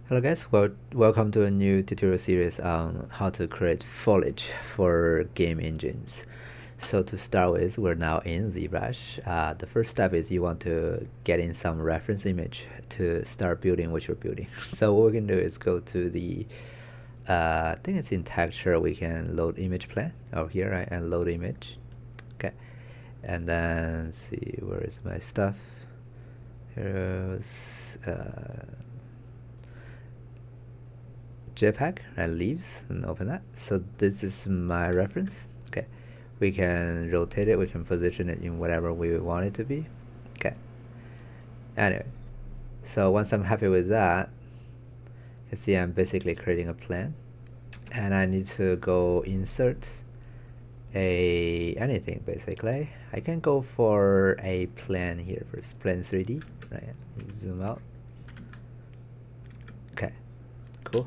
Hello guys, welcome to a new tutorial series on how to create foliage for game engines. So to start with, we're now in ZBrush. The first step is you want to get in some reference image to start building what you're building. So what we can do is go to the, I think it's in texture, we can load image plan over here, right? And load image. Okay. And then see, where is my stuff? Here's JPEG, right? Leaves, and open that. So this is my reference. Okay, we can rotate it, we can position it in whatever we want it to be. Okay, anyway, so once I'm happy with that, you can see I'm basically creating a plan, and I need to go insert anything basically. I can go for a plan here first, plan 3D, right? Zoom out. Okay, cool.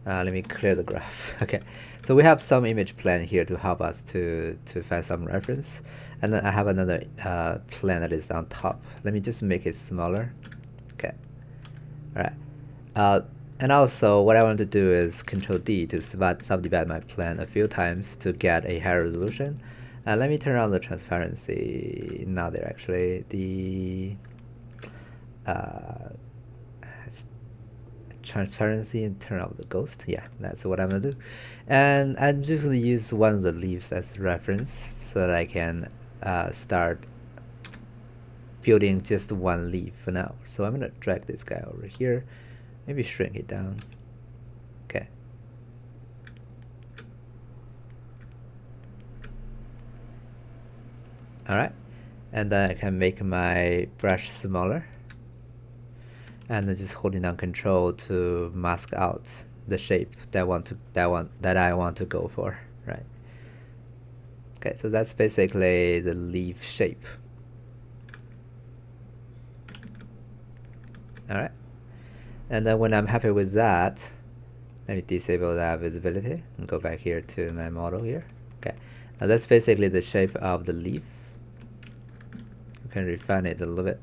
Let me clear the graph. Okay, so we have some image plan here to help us to find some reference, and then I have another plan that is on top. Let me just make it smaller. Okay, all right. And also what I want to do is Control D to subdivide my plan a few times to get a higher resolution. Let me turn on the transparency. Not there actually. The transparency and turn off the ghost. Yeah, that's what I'm gonna do. And I'm just gonna use one of the leaves as reference so that I can start building just one leaf for now. So I'm gonna drag this guy over here, maybe shrink it down. Okay. Alright, and then I can make my brush smaller, and then just holding down Control to mask out the shape that I want to go for, right? Okay, so that's basically the leaf shape. All right, and then when I'm happy with that, let me disable that visibility and go back here to my model here. Okay, now that's basically the shape of the leaf. You can refine it a little bit.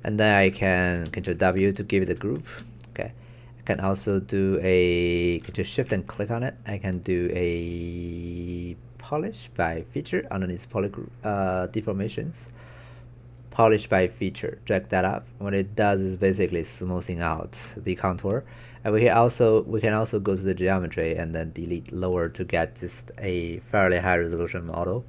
And then I can Control W to give it a group. Okay, I can also do a Control Shift and click on it. I can do a polish by feature underneath polygroup deformations. Polish by feature, drag that up. What it does is basically smoothing out the contour. And we can also go to the geometry and then delete lower to get just a fairly high resolution model.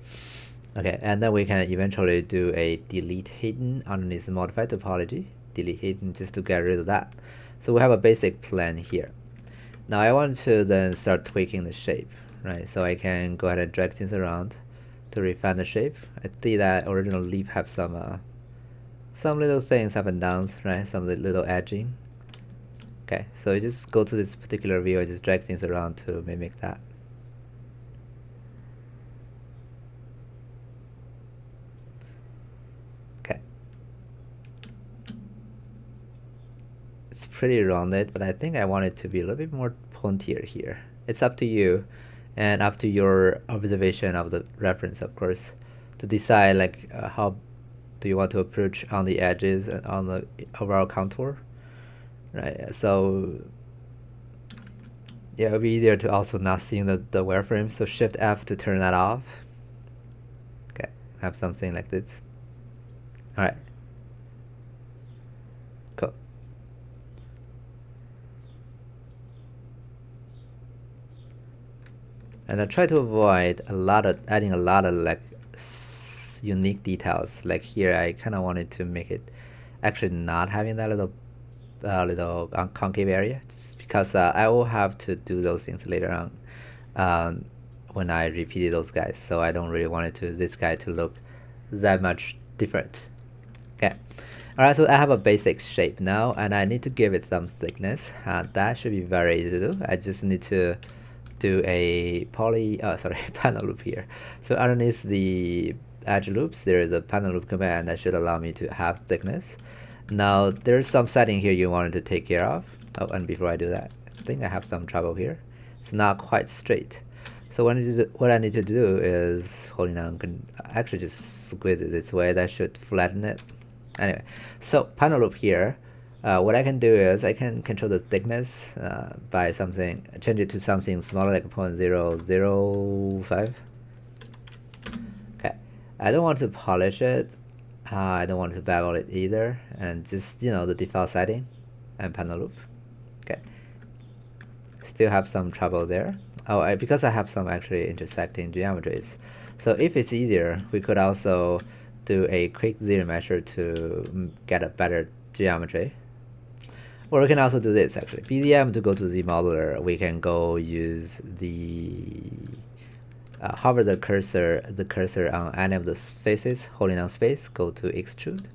Okay, and then we can eventually do a delete hidden underneath modify topology, delete hidden just to get rid of that. So we have a basic plan here. Now I want to then start tweaking the shape, right? So I can go ahead and drag things around to refine the shape. I see that original leaf have some little things up and downs, right? Some little edging. Okay, so you just go to this particular view and just drag things around to mimic that. It's pretty rounded, but I think I want it to be a little bit more pointier here. It's up to you and up to your observation of the reference, of course, to decide like how do you want to approach on the edges and on the overall contour, right? So yeah, it'll be easier to also not seeing the wireframe. So Shift F to turn that off. Okay, have something like this. All right. Cool. And I try to avoid adding a lot of like unique details. Like here, I kind of wanted to make it actually not having that little concave area, just because I will have to do those things later on when I repeated those guys. So I don't really want this guy to look that much different. Okay. Alright, so I have a basic shape now, and I need to give it some thickness. That should be very easy to do. I just need to do a panel loop here. So underneath the edge loops, there is a panel loop command that should allow me to have thickness. Now there's some setting here you wanted to take care of. Oh, and before I do that, I think I have some trouble here. It's not quite straight. So what I need to do is holding down, actually just squeeze it this way. That should flatten it. Anyway, so panel loop here. What I can do is I can control the thickness by change it to something smaller, like 0.005. Okay, I don't want to polish it. I don't want to bevel it either, and just, the default setting and panel loop. Okay, still have some trouble there. Oh, because I have some actually intersecting geometries. So if it's easier, we could also do a quick zero measure to get a better geometry. Or we can also do this actually. BZM to go to the modeler, we can go use the hover the cursor on any of the faces, holding on space, go to extrude.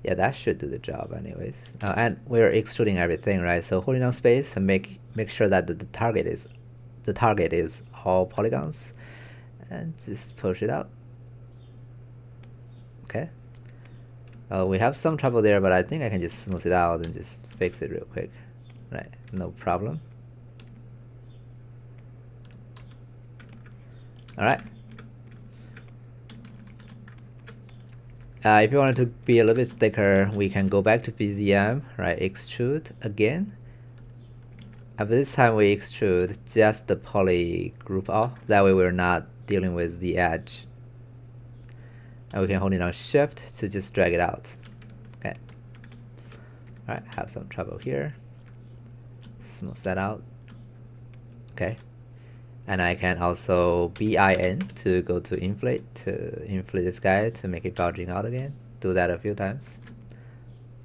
Yeah, that should do the job anyways. And we're extruding everything, right? So holding on space and make sure that the target is all polygons, and just push it out. Okay. We have some trouble there, but I think I can just smooth it out and just fix it real quick. Right, no problem. Alright. If you want it to be a little bit thicker, we can go back to BZM, right? Extrude again. After this time, we extrude just the poly group off. That way we're not dealing with the edge. And we can hold it on shift to just drag it out. Okay. Alright, have some trouble here. Smooth that out. Okay. And I can also BIN to go to inflate this guy to make it bulging out again. Do that a few times.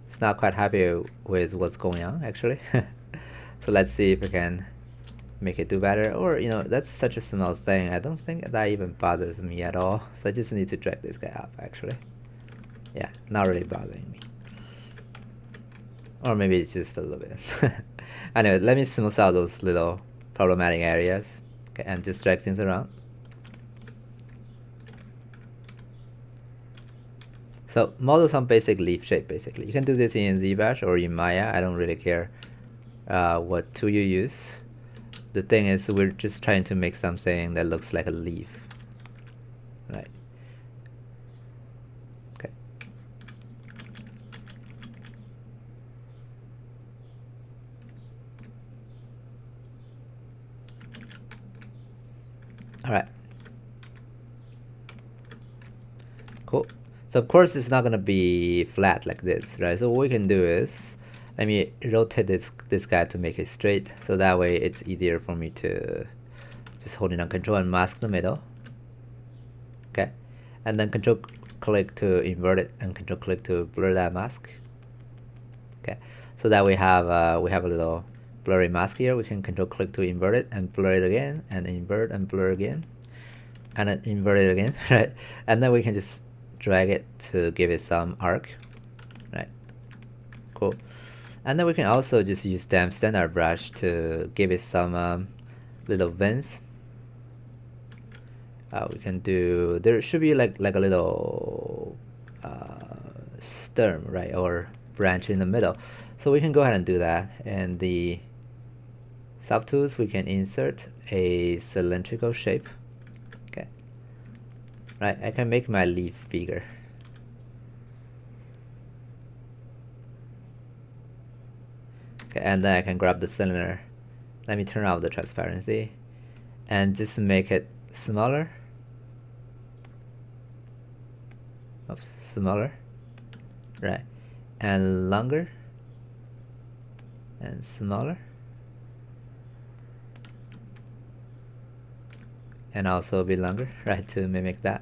It's not quite happy with what's going on actually. So let's see if we can make it do better. Or, that's such a small thing. I don't think that even bothers me at all. So I just need to drag this guy up actually. Yeah, not really bothering me. Or maybe it's just a little bit. Anyway, let me smooth out those little problematic areas. Okay, and just drag things around. So model some basic leaf shape basically. You can do this in ZBrush or in Maya. I don't really care what tool you use. The thing is, we're just trying to make something that looks like a leaf. Right. Okay. Alright. Cool. So of course it's not gonna be flat like this, right? So what we can do is, let me rotate this guy to make it straight, so that way it's easier for me to just hold it on control and mask the middle. Okay, and then control click to invert it and control click to blur that mask. Okay, so that we have a little blurry mask here. We can control click to invert it and blur it again, and invert and blur again, and then invert it again, right? And then we can just drag it to give it some arc, right? Cool. And then we can also just use stamp standard brush to give it some little vents. We can do, there should be like a little stem, right, or branch in the middle. So we can go ahead and do that. And the subtools, we can insert a cylindrical shape. Okay, right, I can make my leaf bigger. Okay, and then I can grab the cylinder. Let me turn off the transparency and just make it smaller. Oops, smaller, right, and longer, and smaller, and also a bit longer, right, to mimic that.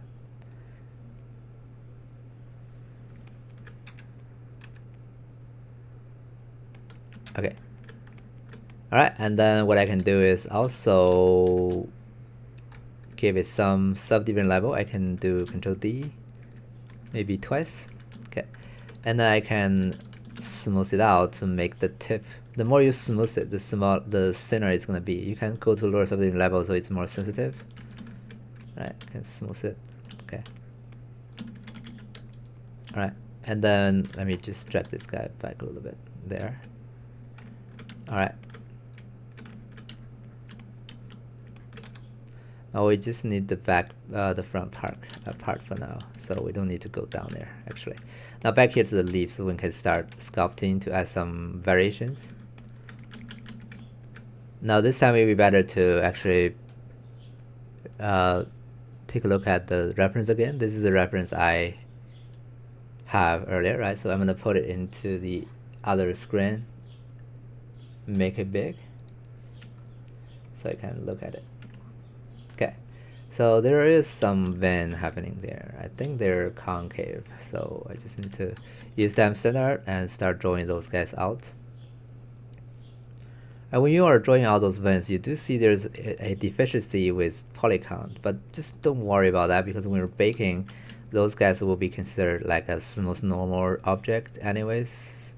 Okay. Alright, and then what I can do is also give it some subdivision level. I can do Control D, maybe twice. Okay, and then I can smooth it out to make the tip. The more you smooth it, the thinner it's gonna be. You can go to lower subdivision level so it's more sensitive. Right, I can smooth it. Okay. Alright, and then let me just drag this guy back a little bit there. Alright. Now we just need the the front part for now, so we don't need to go down there actually. Now back here to the leaf, so we can start sculpting to add some variations. Now this time it would be better to actually take a look at the reference again. This is the reference I have earlier, right? So I'm gonna put it into the other screen, make it big, so I can look at it. Okay, so there is some vein happening there. I think they're concave, so I just need to use them standard and start drawing those guys out. And when you are drawing out those veins, you do see there's a deficiency with poly count, but just don't worry about that, because when you're baking, those guys will be considered like a smooth normal object anyways,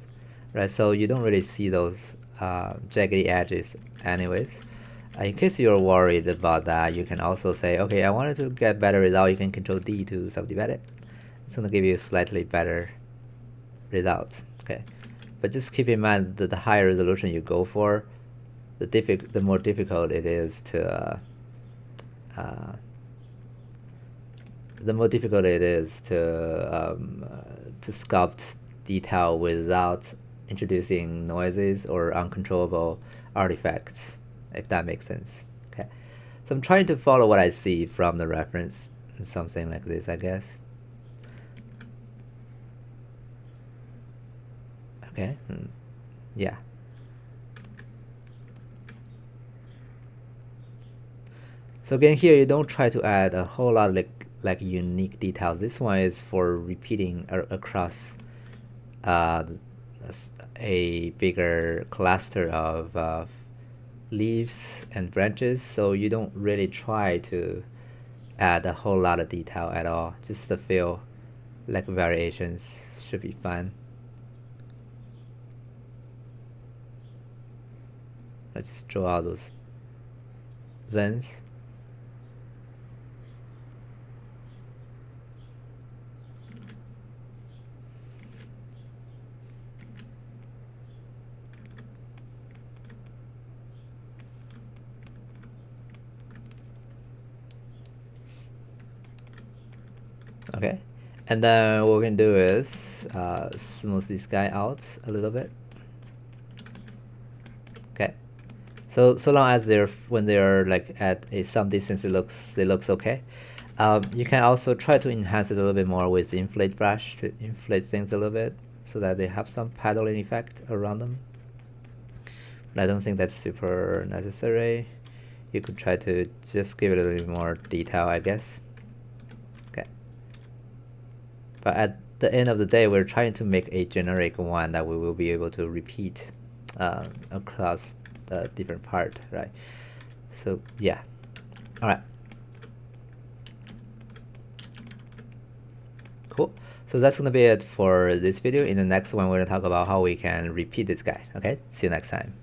right? So you don't really see those jaggedy edges anyways. In case you're worried about that, you can also say, okay, I wanted to get better result. You can Control D to subdivide it. It's gonna give you slightly better results. Okay, but just keep in mind that the higher resolution you go for, the more difficult it is to sculpt detail without introducing noises or uncontrollable artifacts, if that makes sense. Okay, so I'm trying to follow what I see from the reference, something like this, I guess. Okay, yeah. So again, here you don't try to add a whole lot of like unique details. This one is for repeating across a bigger cluster of leaves and branches, so you don't really try to add a whole lot of detail at all. Just a few like variations should be fine. Let's just draw out those veins. Okay, and then what we can do is smooth this guy out a little bit. Okay, so long as when they're like at some distance, it looks okay. You can also try to enhance it a little bit more with the inflate brush to inflate things a little bit, so that they have some paddling effect around them. But I don't think that's super necessary. You could try to just give it a little bit more detail, I guess. Okay. But at the end of the day, we're trying to make a generic one that we will be able to repeat across the different part, right? So yeah. All right. Cool. So that's gonna be it for this video. In the next one, we're gonna talk about how we can repeat this guy. Okay. See you next time.